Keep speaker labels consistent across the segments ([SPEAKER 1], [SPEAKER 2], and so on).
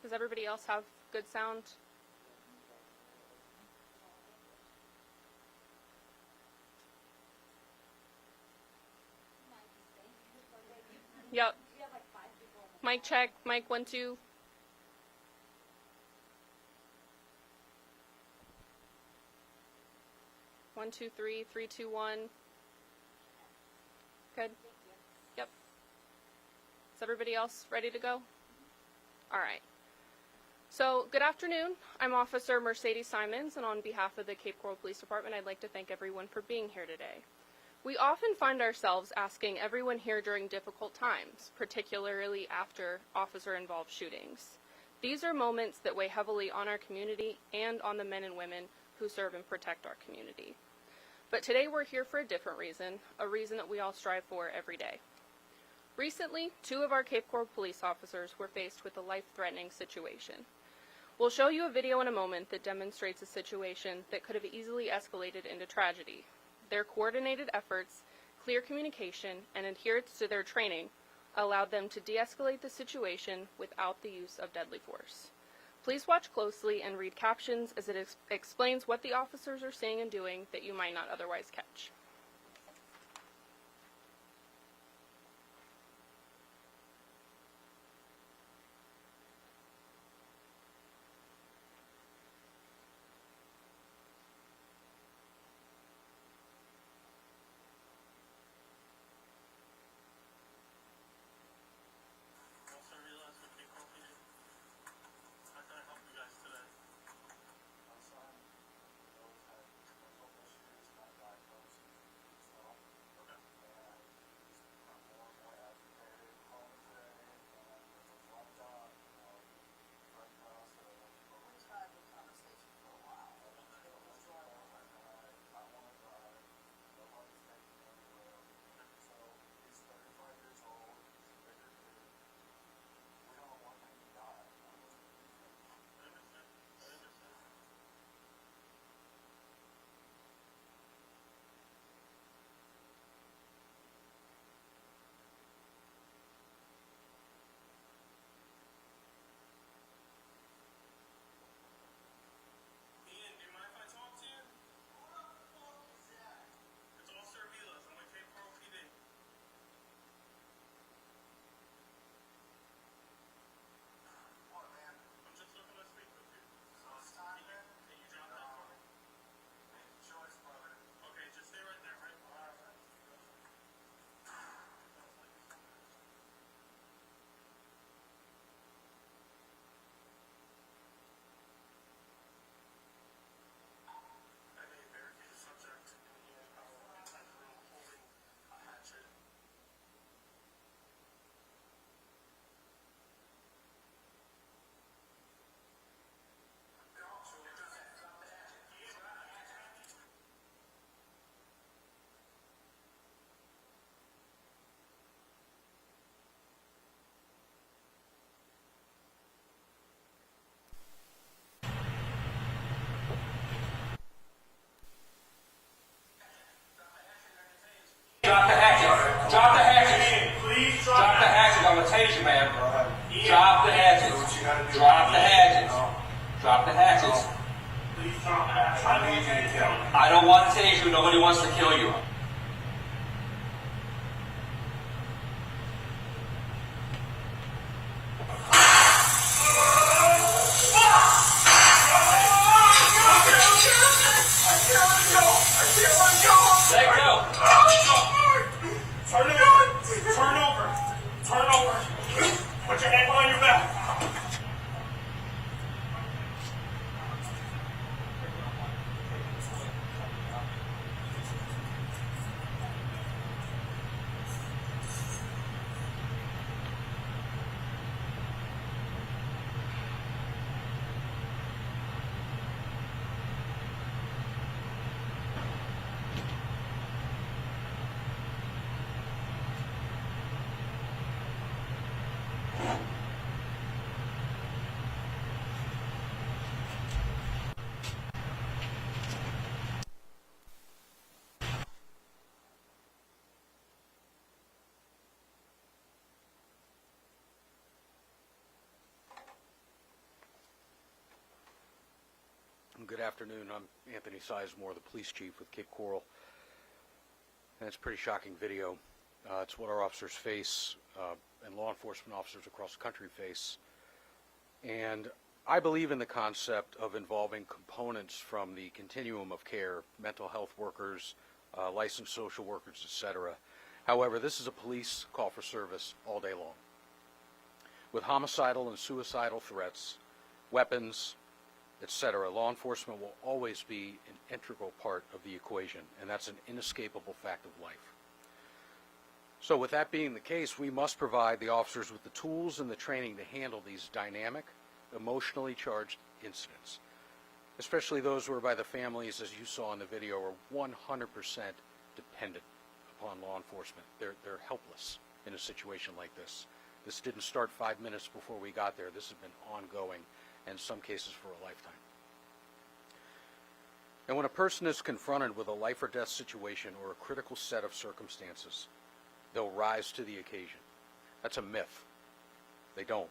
[SPEAKER 1] Does everybody else have good sound? Yep. Mic check. Mic 1, 2. One, two, three, 3, 2, 1. Good. Yep. Is everybody else ready to go? All right. So, good afternoon. I'm Officer Mercedes Simons, and on behalf of the Cape Coral Police Department, I'd like to thank everyone for being here today. We often find ourselves asking everyone here during difficult times, particularly after officer-involved shootings. These are moments that weigh heavily on our community and on the men and women who serve and protect our community. But today we're here for a different reason, a reason that we all strive for every day. Recently, 2 of our Cape Coral police officers were faced with a life-threatening situation. We'll show you a video in a moment that demonstrates a situation that could have easily escalated into tragedy. Their coordinated efforts, clear communication, and adherence to their training allowed them to de-escalate the situation without the use of deadly force. Please watch closely and read captions as it explains what the officers are saying and doing that you might not otherwise catch.
[SPEAKER 2] Drop the hatchet. Drop the hatchet. Please drop the hatchet. I'm gonna tase you, man. Drop the hatchets. Drop the hatchets. Drop the hatchets.
[SPEAKER 3] Please drop the hatchet. I need you to kill me.
[SPEAKER 2] I don't want to tase you. Nobody wants to kill you. Let go.
[SPEAKER 3] Turn it over. Turn over. Turn over. Put your hand behind your back.
[SPEAKER 4] Good afternoon. I'm Anthony Sizemore, the police chief with Cape Coral. And it's a pretty shocking video. It's what our officers face and law enforcement officers across the country face. And I believe in the concept of involving components from the continuum of care, mental health workers, licensed social workers, etc. However, this is a police call for service all day long. With homicidal and suicidal threats, weapons, etc., law enforcement will always be an integral part of the equation, and that's an inescapable fact of life. So with that being the case, we must provide the officers with the tools and the training to handle these dynamic, emotionally charged incidents, especially those whereby the families, as you saw in the video, are 100% dependent upon law enforcement. They're helpless in a situation like this. This didn't start 5 minutes before we got there. This has been ongoing, and in some cases for a lifetime. And when a person is confronted with a life or death situation or a critical set of circumstances, they'll rise to the occasion. That's a myth. They don't.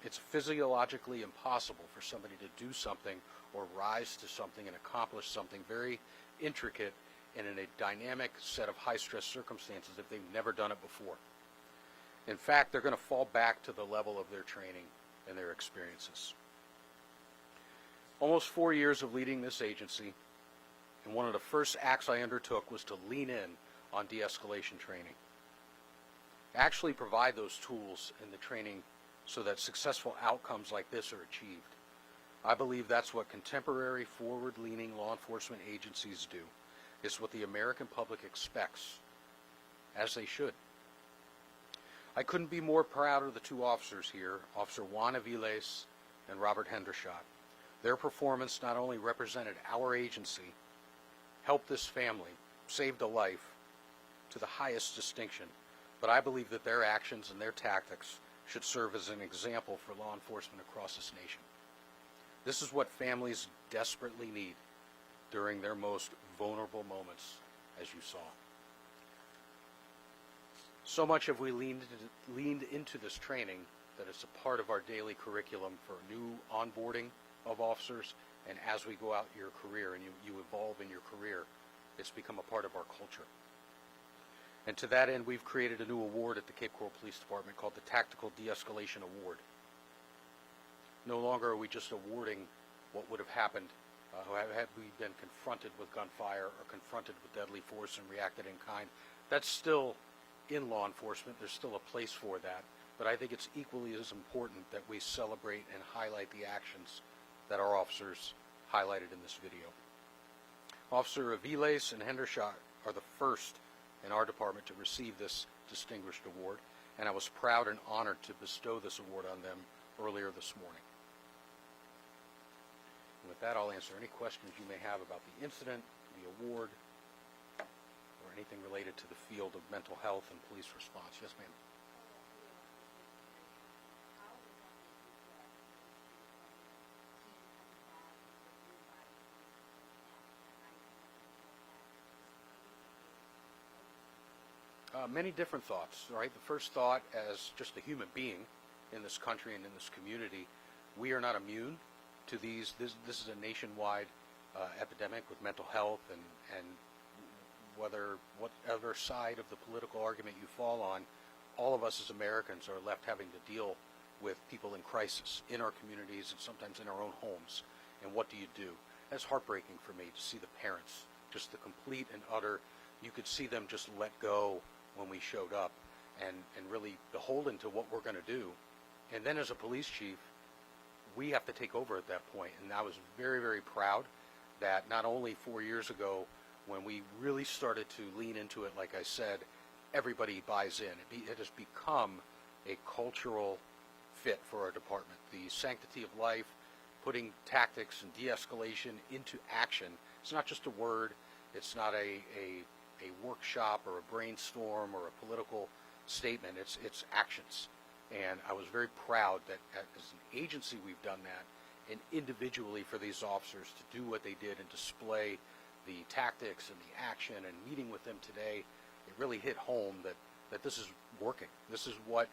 [SPEAKER 4] It's physiologically impossible for somebody to do something or rise to something and accomplish something very intricate and in a dynamic set of high-stress circumstances if they've never done it before. In fact, they're going to fall back to the level of their training and their experiences. Almost 4 years of leading this agency, and one of the first acts I undertook was to lean in on de-escalation training. Actually provide those tools in the training so that successful outcomes like this are achieved. I believe that's what contemporary, forward-leaning law enforcement agencies do. It's what the American public expects, as they should. I couldn't be more proud of the two officers here, Officer Juan Aviles and Robert Hendershot. Their performance not only represented our agency, helped this family, saved a life to the highest distinction, but I believe that their actions and their tactics should serve as an example for law enforcement across this nation. This is what families desperately need during their most vulnerable moments, as you saw. So much have we leaned into this training that it's a part of our daily curriculum for new onboarding of officers, and as we go out your career and you evolve in your career, it's become a part of our culture. And to that end, we've created a new award at the Cape Coral Police Department called the Tactical De-Escalation Award. No longer are we just awarding what would have happened had we been confronted with gunfire or confronted with deadly force and reacted in kind. That's still in law enforcement. There's still a place for that. But I think it's equally as important that we celebrate and highlight the actions that our officers highlighted in this video. Officer Aviles and Hendershot are the first in our department to receive this distinguished award, and I was proud and honored to bestow this award on them earlier this morning. And with that, I'll answer any questions you may have about the incident, the award, or anything related to the field of mental health and police response. Yes, ma'am. Many different thoughts, right? The first thought, as just a human being in this country and in this community, we are not immune to these. This is a nationwide epidemic with mental health, and whatever side of the political argument you fall on, all of us as Americans are left having to deal with people in crisis in our communities and sometimes in our own homes. And what do you do? That's heartbreaking for me to see the parents, just the complete and utter, you could see them just let go when we showed up and really beholden to what we're going to do. And then as a police chief, we have to take over at that point. And I was very, very proud that not only 4 years ago when we really started to lean into it, like I said, everybody buys in. It has become a cultural fit for our department. The sanctity of life, putting tactics and de-escalation into action. It's not just a word. It's not a workshop or a brainstorm or a political statement. It's actions. And I was very proud that as an agency we've done that, and individually for these officers to do what they did and display the tactics and the action, and meeting with them today, it really hit home that this is working. This is what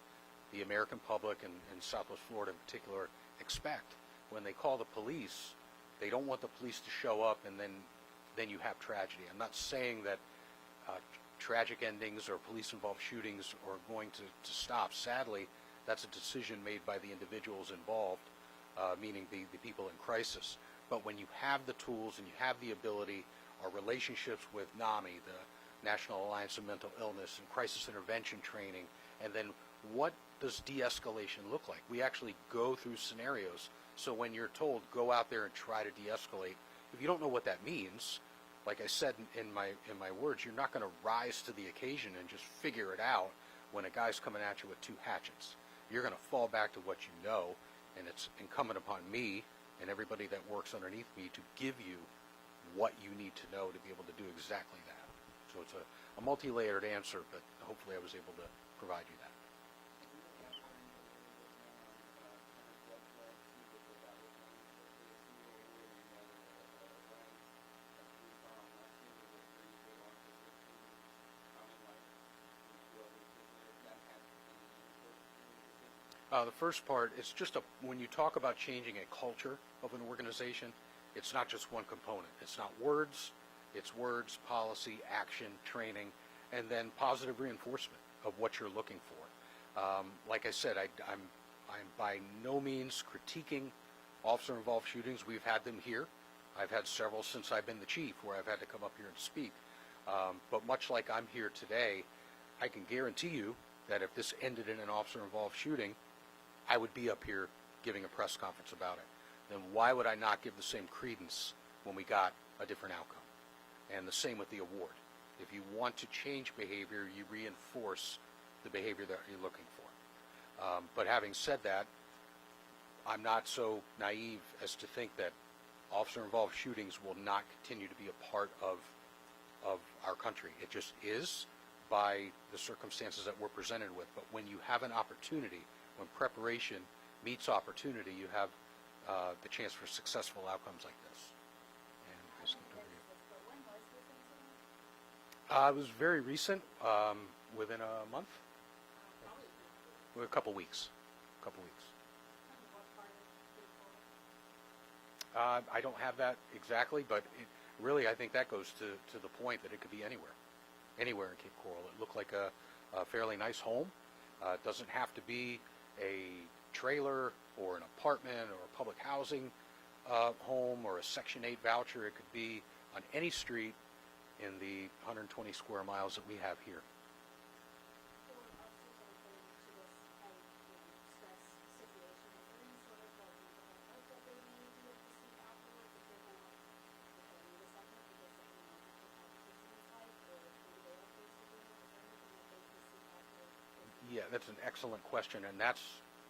[SPEAKER 4] the American public and Southwest Florida in particular expect. When they call the police, They don't want the police to show up and then you have tragedy. I'm not saying that tragic endings or police-involved shootings are going to stop. Sadly, that's a decision made by the individuals involved, meaning the people in crisis. But when you have the tools and you have the ability, our relationships with NAMI, the National Alliance of Mental Illness, and crisis intervention training, and then what does de-escalation look like? We actually go through scenarios. So when you're told, go out there and try to de-escalate, if you don't know what that means, like I said in my words, you're not going to rise to the occasion and just figure it out when a guy's coming at you with two hatchets. You're going to fall back to what you know, and it's incumbent upon me and everybody that works underneath me to give you what you need to know to be able to do exactly that. So it's a multi-layered answer, but hopefully I was able to provide you that. The first part is just when you talk about changing a culture of an organization, it's not just one component. It's not words, it's words, policy, action, training, and then positive reinforcement of what you're looking for. Like I said, I'm by no means critiquing officer-involved shootings. We've had them here. I've had several since I've been the chief where I've had to come up here and speak. But much like I'm here today, I can guarantee you that if this ended in an officer-involved shooting, I would be up here giving a press conference about it. Then why would I not give the same credence when we got a different outcome? And the same with the award. If you want to change behavior, you reinforce the behavior that you're looking for. But having said that, I'm not so naive as to think that officer-involved shootings will not continue to be a part of our country. It just is by the circumstances that we're presented with. But when you have an opportunity, when preparation meets opportunity, you have the chance for successful outcomes like this. And I skipped over you. It was very recent, within a month, a couple weeks. I don't have that exactly, but really I think that goes to the point that it could be anywhere in Cape Coral. It looked like a fairly nice home. It doesn't have to be a trailer or an apartment or a public housing home or a Section 8 voucher. It could be on any street in the 120 square miles that we have here. Yeah, that's an excellent question, and that's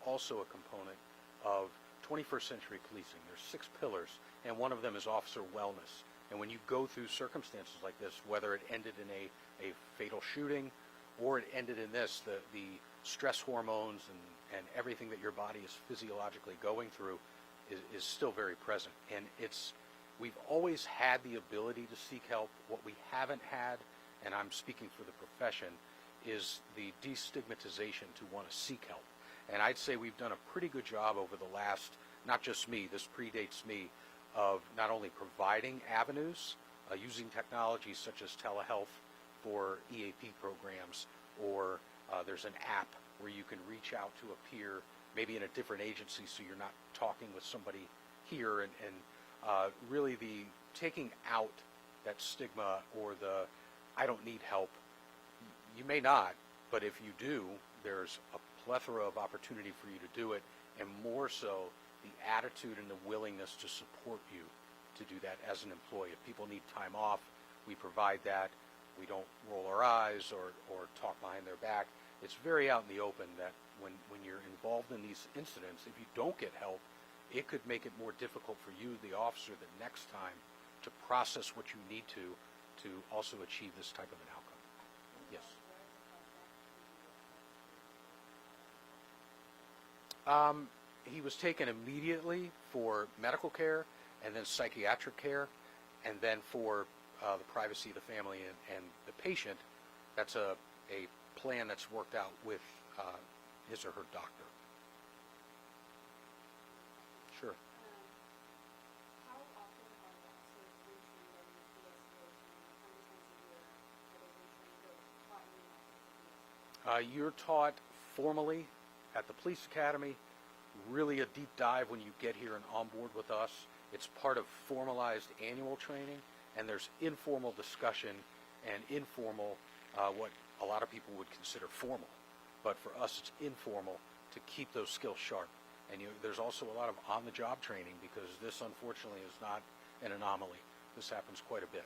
[SPEAKER 4] also a component of 21st century policing. There's 6 pillars, and one of them is officer wellness. And when you go through circumstances like this, whether it ended in a fatal shooting or it ended in this, the stress hormones and everything that your body is physiologically going through is still very present. And we've always had the ability to seek help. What we haven't had, and I'm speaking for the profession, is the destigmatization to want to seek help. And I'd say we've done a pretty good job over the last, not just me, this predates me, of not only providing avenues, using technologies such as telehealth for EAP programs, or there's an app where you can reach out to a peer, maybe in a different agency, so you're not talking with somebody here, and really the taking out that stigma or the I don't need help. You may not, but if you do, there's a plethora of opportunity for you to do it, and more so the attitude and the willingness to support you to do that as an employee. If people need time off, we provide that. We don't roll our eyes or talk behind their back. It's very out in the open that when you're involved in these incidents, if you don't get help, it could make it more difficult for you, the officer, the next time to process what you need to also achieve this type of an outcome. Yes. He was taken immediately for medical care and then psychiatric care, and then for the privacy of the family and the patient. That's a plan that's worked out with his or her doctor. Sure.
[SPEAKER 5] How often
[SPEAKER 4] You're taught formally at the police academy, really a deep dive when you get here and on board with us. It's part of formalized annual training, and there's informal discussion and informal, what a lot of people would consider formal. But for us, it's informal to keep those skills sharp. And there's also a lot of on-the-job training, because this, unfortunately, is not an anomaly. This happens quite a bit.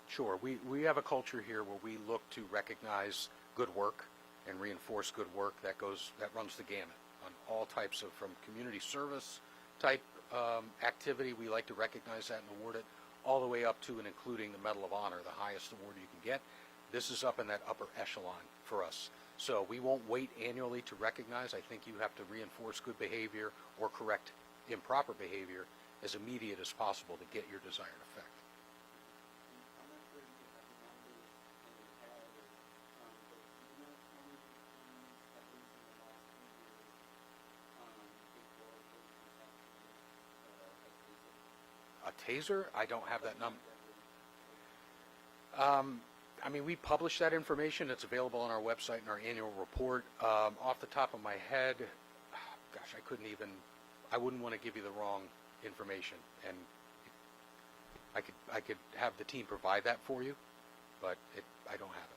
[SPEAKER 4] Sure. We have a culture here where we look to recognize good work and reinforce good work that runs the gamut on all types of, from community service type activity. We like to recognize that and award it, all the way up to and including the Medal of Honor, the highest award you can get. This is up in that upper echelon for us. So we won't wait annually to recognize. I think you have to reinforce good behavior or correct improper behavior as immediate as possible to get your desired effect. A taser? I don't have that number. I mean, we publish that information. It's available on our website in our annual report. Off the top of my head, gosh, I wouldn't want to give you the wrong information, and I could have the team provide that for you, but I don't have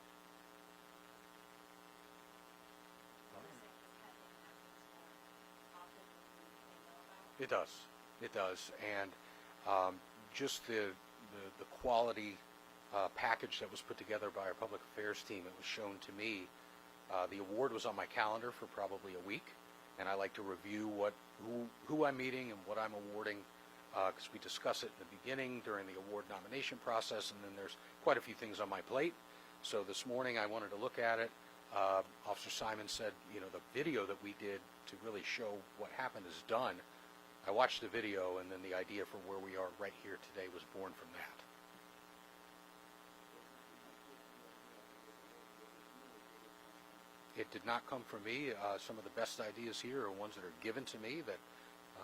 [SPEAKER 4] it. It does. It does. And just the quality package that was put together by our public affairs team, it was shown to me. The award was on my calendar for probably a week, and I like to review who I'm meeting and what I'm awarding, because we discuss it in the beginning during the award nomination process, and then there's quite a few things on my plate. So this morning I wanted to look at it. Officer Simon said, the video that we did to really show what happened is done. I watched the video, and then the idea for where we are right here today was born from that. It did not come from me. Some of the best ideas here are ones that are given to me that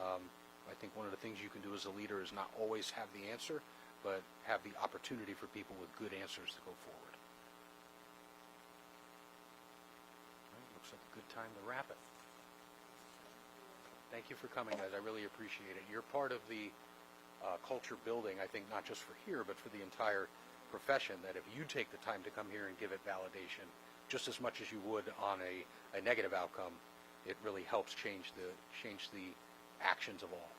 [SPEAKER 4] I think one of the things you can do as a leader is not always have the answer, but have the opportunity for people with good answers to go forward. All right, looks like a good time to wrap it. Thank you for coming, guys. I really appreciate it. You're part of the culture building, I think, not just for here, but for the entire profession, that if you take the time to come here and give it validation, just as much as you would on a negative outcome, it really helps change the actions of all.